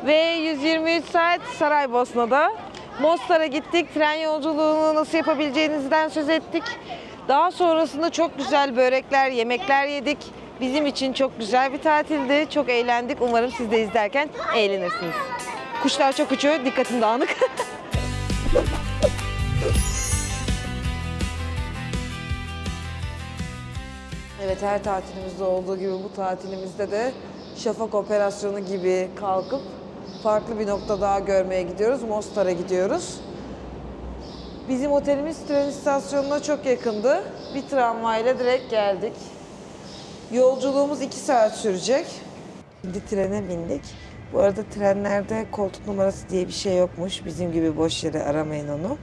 Ve 123 saat Saraybosna'da. Mostar'a gittik. Tren yolculuğunu nasıl yapabileceğinizden söz ettik. Daha sonrasında çok güzel börekler, yemekler yedik. Bizim için çok güzel bir tatildi. Çok eğlendik. Umarım siz de izlerken eğlenirsiniz. Kuşlar çok uçuyor. Dikkatim dağınık. Evet, her tatilimizde olduğu gibi bu tatilimizde de şafak operasyonu gibi kalkıp farklı bir nokta daha görmeye gidiyoruz. Mostar'a gidiyoruz. Bizim otelimiz tren istasyonuna çok yakındı. Bir tramvayla direkt geldik. Yolculuğumuz 2 saat sürecek. Şimdi trene bindik. Bu arada trenlerde koltuk numarası diye bir şey yokmuş. Bizim gibi boş yere aramayın onu.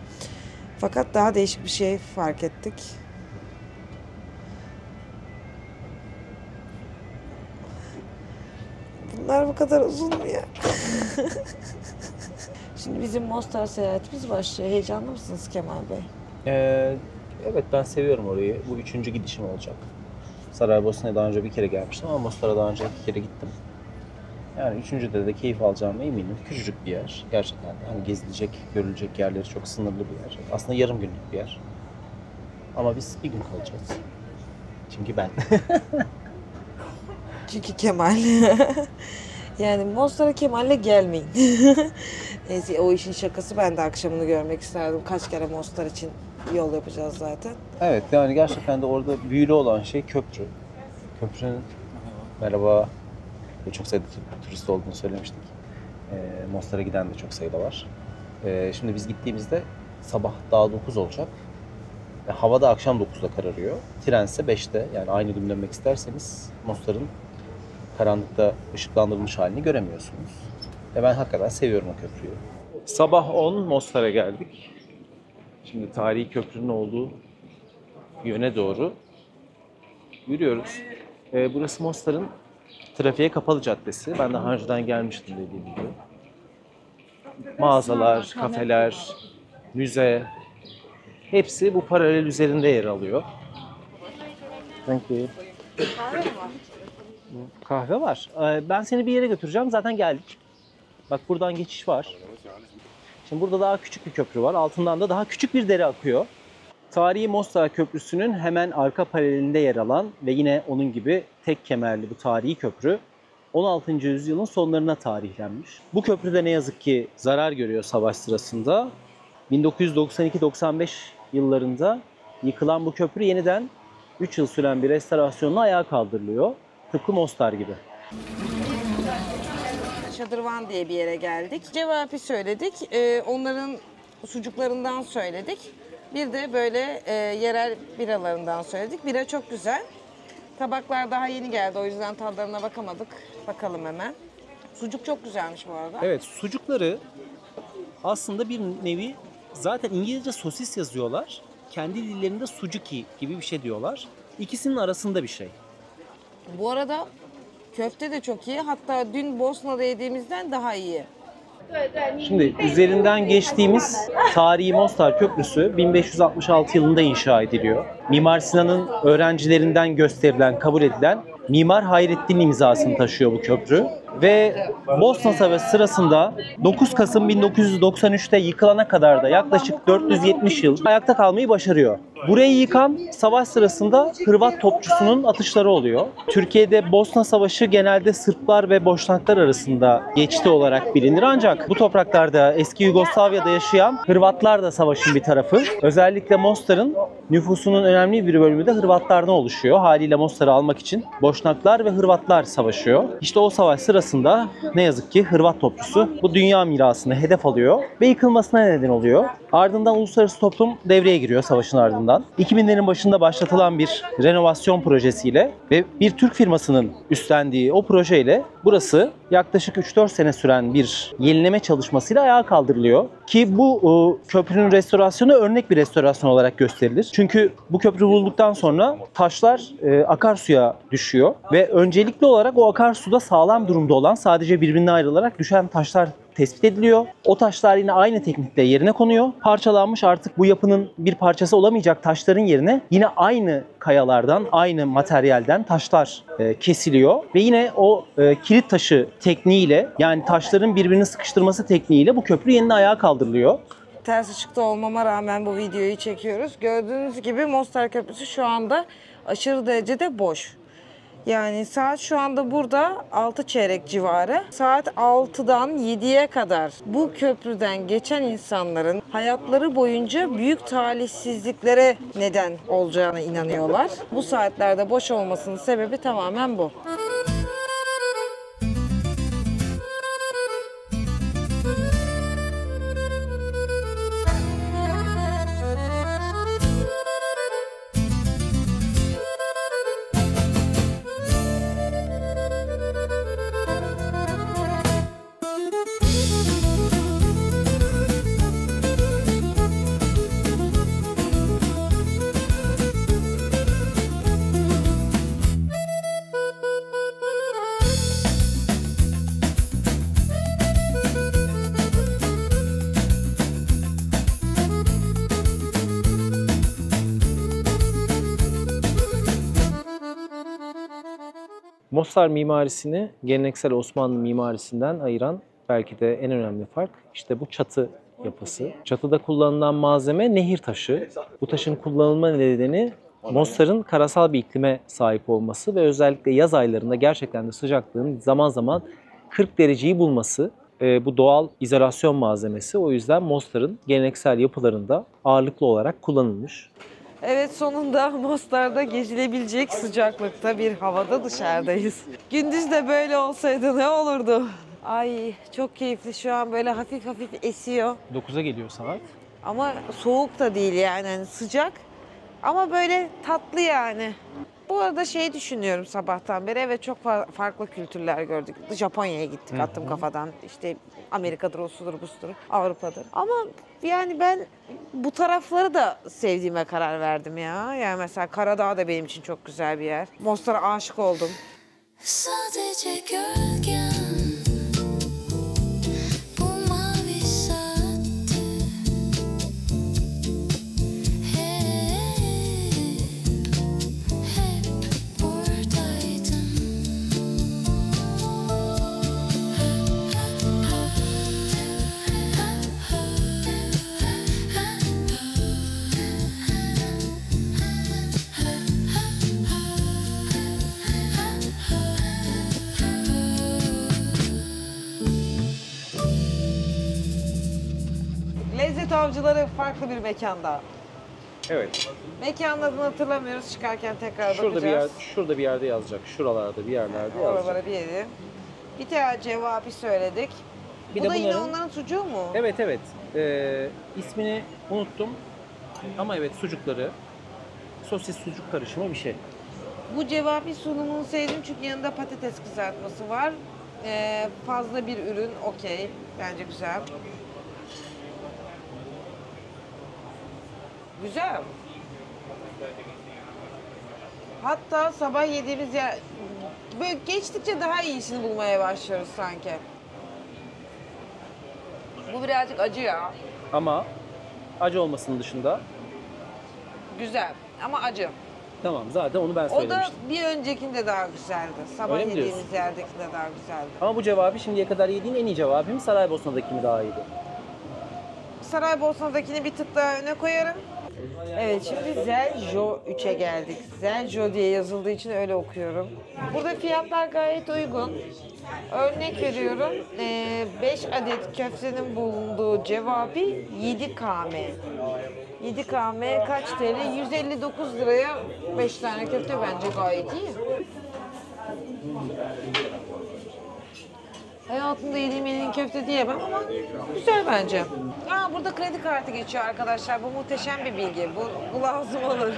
Fakat daha değişik bir şey fark ettik. Bunlar bu kadar uzun mu ya? Şimdi bizim Mostar seyahatimiz başlıyor. Heyecanlı mısınız Kemal Bey? Evet, ben seviyorum orayı. Bu 3. gidişim olacak. Saraybosna'ya daha önce bir kere gelmiştim ama Mostar'a daha önce 2 kere gittim. Yani 3.'de de keyif alacağıma eminim. Küçücük bir yer. Gerçekten hani gezilecek, görülecek yerleri çok sınırlı bir yer. Aslında yarım günlük bir yer. Ama biz bir gün kalacağız. Çünkü ben. Çünkü Kemal. Yani Mostar'a Kemal'le gelmeyin. Neyse, o işin şakası, ben de akşamını görmek isterdim. Kaç kere Mostar için yol yapacağız zaten. Evet, yani gerçekten de orada büyülü olan şey köprü. Köprünün, merhaba, çok sayıda turist olduğunu söylemiştik. Mostar'a giden de çok sayıda var. Şimdi biz gittiğimizde sabah daha 9 olacak. Hava da akşam 9'da kararıyor. Trense 5'te, yani aynı gün dönmek isterseniz Mostar'ın karanlıkta ışıklandırılmış halini göremiyorsunuz. Ve ben hakikaten seviyorum o köprüyü. Sabah 10 Mostar'a geldik. Şimdi tarihi köprünün olduğu yöne doğru yürüyoruz. Burası Mostar'ın trafiğe kapalı caddesi. Ben daha önceden gelmiştim dediğim gibi. Mağazalar, kafeler, müze, hepsi bu paralel üzerinde yer alıyor. Thank you. Kahve var. Ben seni bir yere götüreceğim. Zaten geldik. Bak, buradan geçiş var. Şimdi burada daha küçük bir köprü var. Altından da daha küçük bir dere akıyor. Tarihi Mostar Köprüsü'nün hemen arka paralelinde yer alan ve yine onun gibi tek kemerli bu tarihi köprü 16. yüzyılın sonlarına tarihlenmiş. Bu köprü de ne yazık ki zarar görüyor savaş sırasında. 1992-95 yıllarında yıkılan bu köprü yeniden 3 yıl süren bir restorasyonla ayağa kaldırılıyor. Tıpkı Mostar gibi. Şadırvan diye bir yere geldik. Cevapi söyledik. Onların sucuklarından söyledik. Bir de böyle yerel biralarından söyledik. Bira çok güzel. Tabaklar daha yeni geldi. O yüzden tadlarına bakamadık. Bakalım hemen. Sucuk çok güzelmiş bu arada. Evet, sucukları aslında bir nevi, zaten İngilizce sosis yazıyorlar. Kendi dillerinde sucuki gibi bir şey diyorlar. İkisinin arasında bir şey. Bu arada köfte de çok iyi. Hatta dün Bosna'da yediğimizden daha iyi. Şimdi üzerinden geçtiğimiz tarihi Mostar Köprüsü 1566 yılında inşa ediliyor. Mimar Sinan'ın öğrencilerinden gösterilen, kabul edilen Mimar Hayrettin imzasını taşıyor bu köprü. Ve Bosna Savaşı sırasında 9 Kasım 1993'te yıkılana kadar da yaklaşık 470 yıl ayakta kalmayı başarıyor. Burayı yıkan savaş sırasında Hırvat topçusunun atışları oluyor. Türkiye'de Bosna Savaşı genelde Sırplar ve Boşnaklar arasında geçti olarak bilinir. Ancak bu topraklarda eski Yugoslavya'da yaşayan Hırvatlar da savaşın bir tarafı. Özellikle Mostar'ın nüfusunun önemli bir bölümü de Hırvatlardan oluşuyor. Haliyle Mostar'ı almak için Boşnaklar ve Hırvatlar savaşıyor. İşte o savaş sırasında ne yazık ki Hırvat topçusu bu dünya mirasını hedef alıyor ve yıkılmasına neden oluyor. Ardından uluslararası toplum devreye giriyor savaşın ardından. 2000'lerin başında başlatılan bir renovasyon projesiyle ve bir Türk firmasının üstlendiği o projeyle burası yaklaşık 3-4 sene süren bir yenileme çalışmasıyla ayağa kaldırılıyor. Ki bu köprünün restorasyonu örnek bir restorasyon olarak gösterilir. Çünkü bu köprü vurulduktan sonra taşlar akarsuya düşüyor ve öncelikli olarak o akarsuda sağlam durumda olan, sadece birbirine ayrılarak düşen taşlar tespit ediliyor. O taşlar yine aynı teknikle yerine konuyor. Parçalanmış, artık bu yapının bir parçası olamayacak taşların yerine yine aynı kayalardan, aynı materyalden taşlar kesiliyor. Ve yine o kilit taşı tekniğiyle, yani taşların birbirini sıkıştırması tekniğiyle bu köprü yeniden ayağa kaldırılıyor. Ters ışıkta olmama rağmen bu videoyu çekiyoruz. Gördüğünüz gibi Mostar Köprüsü şu anda aşırı derecede boş. Yani saat şu anda burada 6 çeyrek civarı. Saat 6'dan 7'ye kadar bu köprüden geçen insanların hayatları boyunca büyük talihsizliklere neden olacağına inanıyorlar. Bu saatlerde boş olmasının sebebi tamamen bu. Mostar mimarisini geleneksel Osmanlı mimarisinden ayıran belki de en önemli fark işte bu çatı yapısı. Çatıda kullanılan malzeme nehir taşı. Bu taşın kullanılma nedeni Mostar'ın karasal bir iklime sahip olması ve özellikle yaz aylarında gerçekten de sıcaklığın zaman zaman 40 dereceyi bulması. Bu doğal izolasyon malzemesi, o yüzden Mostar'ın geleneksel yapılarında ağırlıklı olarak kullanılmış. Evet, sonunda Mostar'da gezilebilecek sıcaklıkta bir havada dışarıdayız. Gündüz de böyle olsaydı ne olurdu? Ay çok keyifli, şu an böyle hafif hafif esiyor. 9'a geliyor saat. Ama soğuk da değil yani, hani sıcak ama böyle tatlı yani. Bu arada şey düşünüyorum sabahtan beri, evet çok farklı kültürler gördük. Japonya'ya gittik, attım kafadan. İşte Amerika'dır, o sudur, bu sudur, Avrupa'dır. Ama yani ben bu tarafları da sevdiğime karar verdim ya. Yani mesela Karadağ da benim için çok güzel bir yer. Mostar'a aşık oldum. Sadece gölgen bu mavi saatte hep buradaydın. Lezzet Avcıları farklı bir mekanda. Evet. Mekanın adını hatırlamıyoruz, çıkarken tekrar Şurada bakacağız. şurada bir yerde yazacak. Şuralarda bir yerlerde yazacak. Oralara bir yeri. Bir tane cevabı söyledik. Bir Bu de da yine bunların- onların sucuğu mu? Evet evet. İsmini unuttum. Ama evet, sucukları. Sosis sucuk karışımı bir şey. Bu cevabi sunumunu sevdim çünkü yanında patates kızartması var. Fazla bir ürün, okey. Bence güzel. Güzel. Hatta sabah yediğimiz yer... Böyle geçtikçe daha iyisini bulmaya başlıyoruz sanki. Bu birazcık acı ya. Ama acı olmasının dışında Güzel ama acı. tamam, zaten onu ben O da söylemiştim. bir öncekinde daha güzeldi. Sabah Öyle mi yediğimiz diyorsun? yerdekinde daha güzeldi. Ama bu cevabı şimdiye kadar yediğin en iyi cevabı mı, Saraybosna'daki mi daha iyiydi? Saraybosna'dakini bir tık daha öne koyarım. Evet, şimdi Zeljo 3'e geldik. Zeljo diye yazıldığı için öyle okuyorum. Burada fiyatlar gayet uygun. Örnek veriyorum, 5 adet köftenin bulunduğu cevabi 7 km. 7 km kaç TL? 159 liraya 5 tane köfte, bence gayet iyi. Hayatımda yediğim en iyi köfte diyemem ama güzel bence. Burada kredi kartı geçiyor arkadaşlar. Bu muhteşem bir bilgi. Bu lazım olur.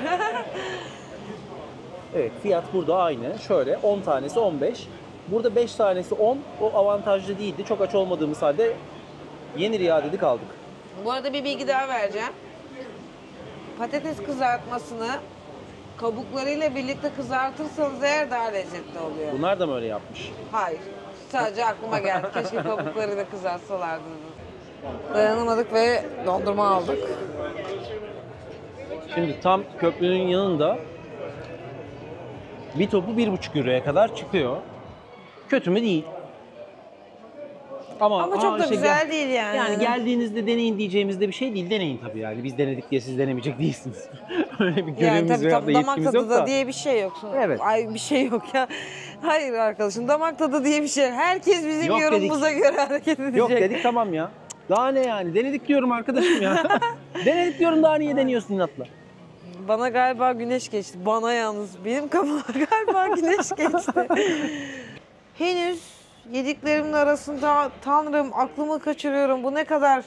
Evet, fiyat burada aynı. Şöyle 10 tanesi 15. Burada 5 tanesi 10. O avantajlı değildi. Çok aç olmadığımız halde yenir ya dedik, aldık. Bu arada bir bilgi daha vereceğim. Patates kızartmasını kabuklarıyla birlikte kızartırsanız eğer daha lezzetli oluyor. Bunlar da mı öyle yapmış? Hayır. Sadece aklıma geldi. Keşke kabuklarıyla kızartsalardı. Dayanamadık ve dondurma aldık. Şimdi tam köprünün yanında bir topu 1,5 euroya kadar çıkıyor. Kötü mü değil. Ama çok da güzel değil yani. Yani geldiğinizde deneyin diyeceğimizde bir şey değil. Deneyin tabii yani. Biz denedik diye siz denemeyecek değilsiniz. Öyle bir Yani görevimiz tabii veya da damak yetkimiz tadı yok da da. diye bir şey yok. Evet. Ay bir şey yok ya. Hayır arkadaşım, damak tadı diye bir şey. Herkes bizim Yok yorumumuza göre hareket edecek. Yok dedik tamam ya. Daha ne yani? Denedik diyorum arkadaşım ya. Denedik diyorum, daha niye deniyorsun inatla? Bana galiba güneş geçti. Bana yalnız. Benim kafama galiba güneş geçti. Henüz yediklerimin arasında Tanrım aklımı kaçırıyorum. Bu ne kadar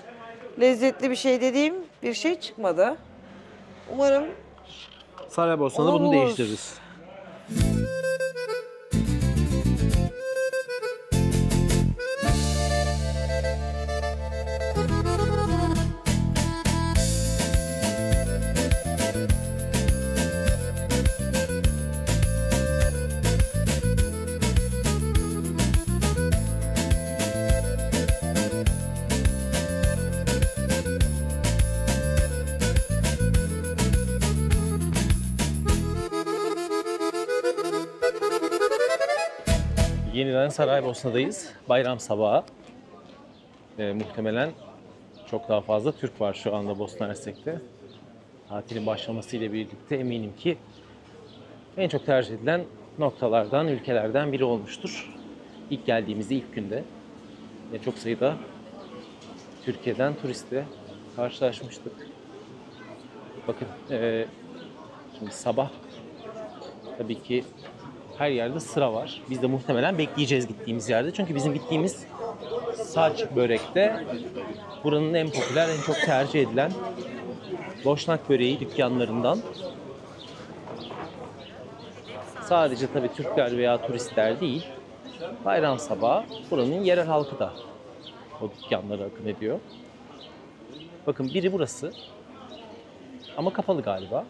lezzetli bir şey dediğim bir şey çıkmadı. Umarım Saraybosna'da bunu Olur. değiştiririz. Yeniden Saraybosna'dayız. Bayram sabahı. Muhtemelen çok daha fazla Türk var şu anda Bosna Hersek'te. Tatilin başlamasıyla birlikte eminim ki en çok tercih edilen noktalardan, ülkelerden biri olmuştur. İlk geldiğimizde, ilk günde çok sayıda Türkiye'den turistle karşılaşmıştık. Bakın şimdi sabah tabii ki her yerde sıra var. Biz de muhtemelen bekleyeceğiz gittiğimiz yerde. Çünkü bizim gittiğimiz saç börekte buranın en popüler, en çok tercih edilen boşnak böreği dükkanlarından. Sadece tabii Türkler veya turistler değil, bayram sabahı buranın yerel halkı da o dükkanlara akın ediyor. Bakın biri burası ama kapalı galiba.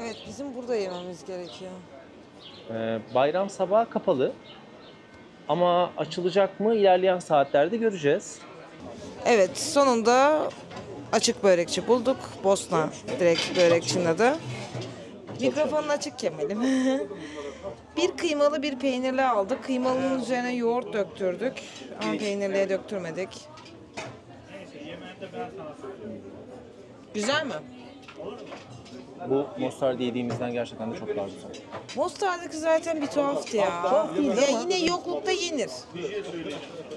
evet bizim burada yememiz gerekiyor. Bayram sabahı kapalı ama açılacak mı ilerleyen saatlerde göreceğiz. Evet, sonunda açık börekçi bulduk. Bosna direkt börekçinin adı. Mikrofonun açık Kemal'im. Bir kıymalı bir peynirli aldık. Kıymalının üzerine yoğurt döktürdük. Ama peynirliye döktürmedik. Güzel mi? Bu Mostar yediğimizden gerçekten de çok daha güzel. Mostar'daki zaten bir tuhaftı ya. Tuhaf değil Ya ama- yine yoklukta yenir.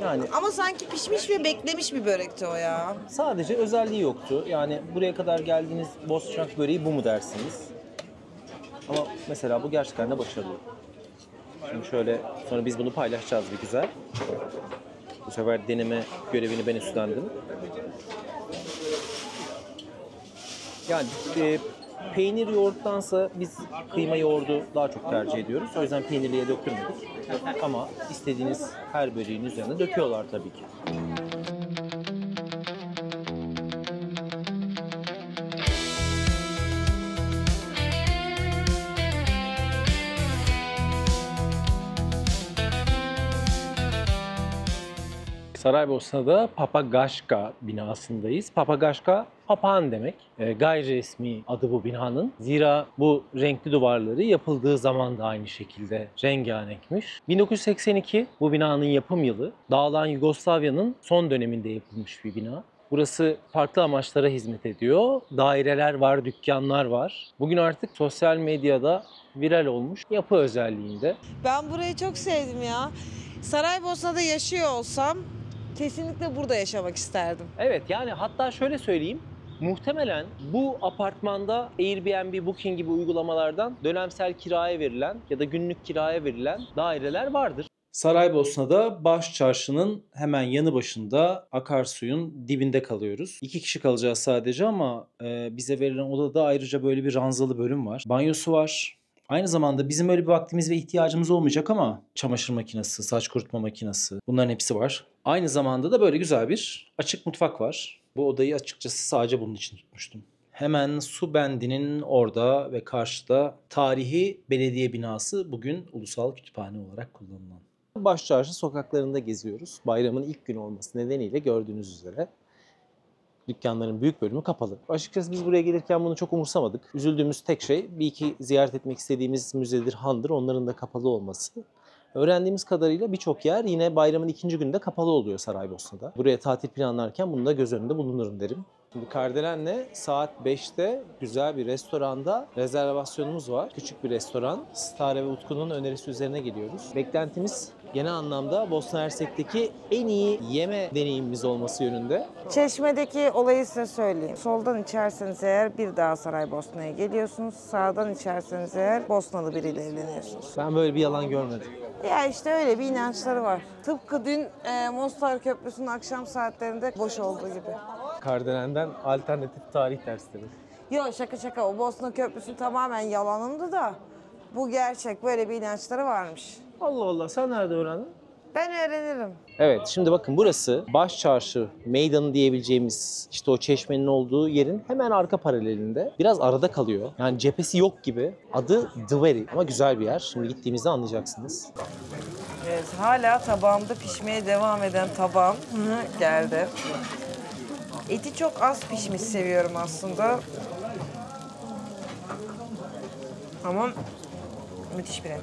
Yani Ama sanki pişmiş ve beklemiş bir börekti o ya. sadece özelliği yoktu. Yani buraya kadar geldiğiniz boşnak böreği bu mu dersiniz? Ama mesela bu gerçekten de başarılı. Şimdi şöyle, sonra biz bunu paylaşacağız bir güzel. Bu sefer deneme görevini ben üstlendim. Yani peynir yoğurttansa biz kıyma yoğurdu daha çok tercih ediyoruz. O yüzden peynirliye döktürmedik. Ama istediğiniz her böreğin üzerine döküyorlar tabii ki. Saraybosna'da Papagaşka binasındayız. Papagaşka, papağan demek. Gayri resmi adı bu binanın. Zira bu renkli duvarları yapıldığı zaman da aynı şekilde rengarenkmiş. 1982 bu binanın yapım yılı. Dağılan Yugoslavya'nın son döneminde yapılmış bir bina. Burası farklı amaçlara hizmet ediyor. Daireler var, dükkanlar var. Bugün artık sosyal medyada viral olmuş yapı özelliğinde. Ben burayı çok sevdim ya. Saraybosna'da yaşıyor olsam kesinlikle burada yaşamak isterdim. Evet, yani hatta şöyle söyleyeyim. Muhtemelen bu apartmanda Airbnb, Booking gibi uygulamalardan dönemsel kiraya verilen ya da günlük kiraya verilen daireler vardır. Saraybosna'da baş çarşının hemen yanı başında akarsuyun dibinde kalıyoruz. 2 kişi kalacağız sadece ama bize verilen odada ayrıca böyle bir ranzalı bölüm var. Banyosu var. Aynı zamanda bizim öyle bir vaktimiz ve ihtiyacımız olmayacak ama çamaşır makinesi, saç kurutma makinesi bunların hepsi var. Aynı zamanda da böyle güzel bir açık mutfak var. Bu odayı açıkçası sadece bunun için tutmuştum. Hemen su bendinin orada ve karşıda tarihi belediye binası bugün ulusal kütüphane olarak kullanılan. Başçarşı sokaklarında geziyoruz. Bayramın ilk günü olması nedeniyle gördüğünüz üzere dükkanların büyük bölümü kapalı. Açıkçası biz buraya gelirken bunu çok umursamadık. Üzüldüğümüz tek şey bir iki ziyaret etmek istediğimiz müzedir, handır. Onların da kapalı olması. Öğrendiğimiz kadarıyla birçok yer yine bayramın ikinci günde kapalı oluyor Saraybosna'da. Buraya tatil planlarken bunu da göz önünde bulundurun derim. Şimdi Kardelen'le saat 5'te güzel bir restoranda rezervasyonumuz var. Küçük bir restoran. Stare ve Utku'nun önerisi üzerine geliyoruz. Beklentimiz genel anlamda Bosna Hersek'teki en iyi yeme deneyimimiz olması yönünde. Çeşme'deki olayı size söyleyeyim. Soldan içerseniz eğer bir daha Saraybosna'ya geliyorsunuz. Sağdan içerseniz eğer Bosnalı biriyle evleniyorsunuz. Ben böyle bir yalan görmedim. Ya işte öyle bir inançları var. Tıpkı dün Mostar Köprüsü'nün akşam saatlerinde boş olduğu gibi. Kardelen'den alternatif tarih dersleri. Yok şaka şaka, o Bosna Köprüsü tamamen yalanındı da bu gerçek, böyle bir inançları varmış. Allah Allah, sen nerede öğrendin? Ben öğrenirim. Evet, şimdi bakın burası Başçarşı meydanı diyebileceğimiz işte o çeşmenin olduğu yerin hemen arka paralelinde. Biraz arada kalıyor. Yani cephesi yok gibi. Adı Dveri ama güzel bir yer. Şimdi gittiğimizde anlayacaksınız. Evet, hala tabağımda pişmeye devam eden tabağım geldi. Eti çok az pişmiş seviyorum aslında. Ama müthiş bir et.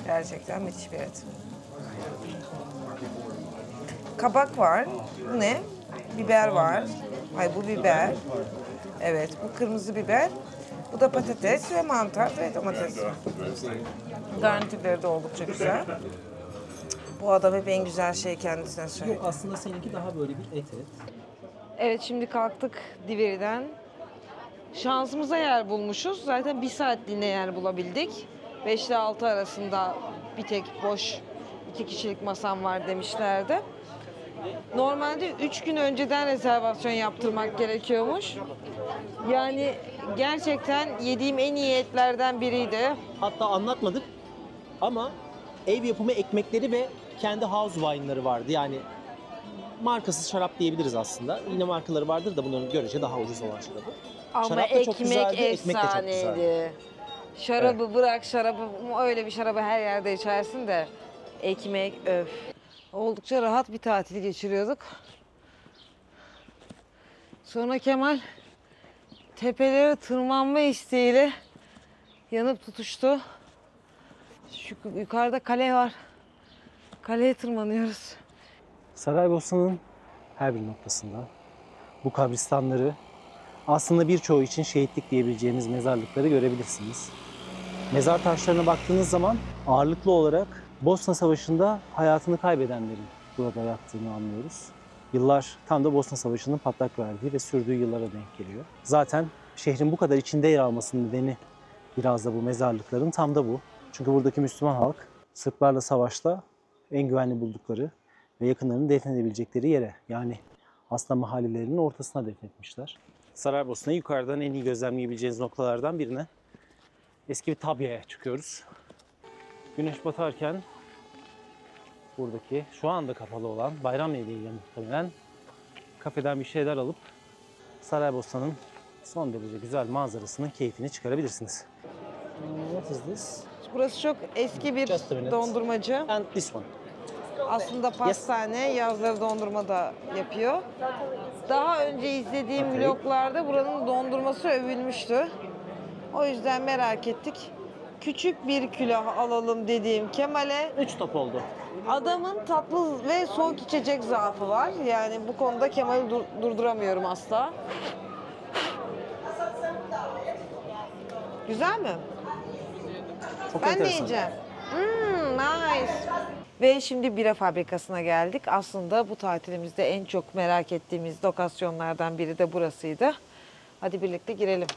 Gerçekten müthiş bir et. Kabak var. Bu ne? Biber var. Ay bu biber. Evet, bu kırmızı biber. Bu da patates ve mantar ve domates. Garnitürleri de oldukça güzel. Bu adam hep en güzel şeyi kendisine söylüyor. Yok, aslında seninki daha böyle bir et. Evet, şimdi kalktık Divri'den. Şansımıza yer bulmuşuz. Zaten bir saatliğine yer bulabildik. 5 ile 6 arasında bir tek boş 2 kişilik masam var demişlerdi. Normalde 3 gün önceden rezervasyon yaptırmak gerekiyormuş. Yani gerçekten yediğim en iyi etlerden biriydi. Hatta anlatmadık ama ev yapımı ekmekleri ve kendi house wine'ları vardı. Yani markasız şarap diyebiliriz aslında. Yine markaları vardır da bunların görece daha ucuz olan şarabı. Ama Şarap da çok güzeldi, ekmek de çok efsaneydi. güzeldi. Şarabı bırak, şarabı öyle bir şarabı her yerde içersin de ekmek öf. Oldukça rahat bir tatil geçiriyorduk. Sonra Kemal tepelere tırmanma isteğiyle yanıp tutuştu. Şu yukarıda kale var. Kaleye tırmanıyoruz. Saraybosna'nın her bir noktasında bu kabristanları, aslında birçoğu için şehitlik diyebileceğimiz mezarlıkları görebilirsiniz. Mezar taşlarına baktığınız zaman ağırlıklı olarak Bosna Savaşı'nda hayatını kaybedenlerin burada yattığını anlıyoruz. Yıllar tam da Bosna Savaşı'nın patlak verdiği ve sürdüğü yıllara denk geliyor. Zaten şehrin bu kadar içinde yer almasının nedeni biraz da bu mezarlıkların tam da bu. Çünkü buradaki Müslüman halk Sırplarla savaşta en güvenli buldukları ve yakınlarını defnedebilecekleri yere, yani aslında mahallelerinin ortasına defnetmişler. Saraybosna'yı yukarıdan en iyi gözlemleyebileceğiniz noktalardan birine, eski bir tabyaya çıkıyoruz. Güneş batarken buradaki şu anda kapalı olan bayram nedeniyle muhtemelen kafeden bir şeyler alıp Saraybosna'nın son derece güzel manzarasının keyfini çıkarabilirsiniz. What is this? Burası çok eski bir Just a minute. dondurmacı. And this one. Aslında pastane, yazları dondurma da yapıyor. Daha önce izlediğim Okay. vloglarda buranın dondurması övülmüştü. O yüzden merak ettik. Küçük bir külah alalım dediğim Kemal'e 3 top oldu. adamın tatlı ve soğuk içecek zaafı var. Yani bu konuda Kemal'i durduramıyorum asla. Güzel mi? Çok Ben de enteresan. yiyeceğim. Nice. Ve şimdi bira fabrikasına geldik. Aslında bu tatilimizde en çok merak ettiğimiz lokasyonlardan biri de burasıydı. Hadi birlikte girelim.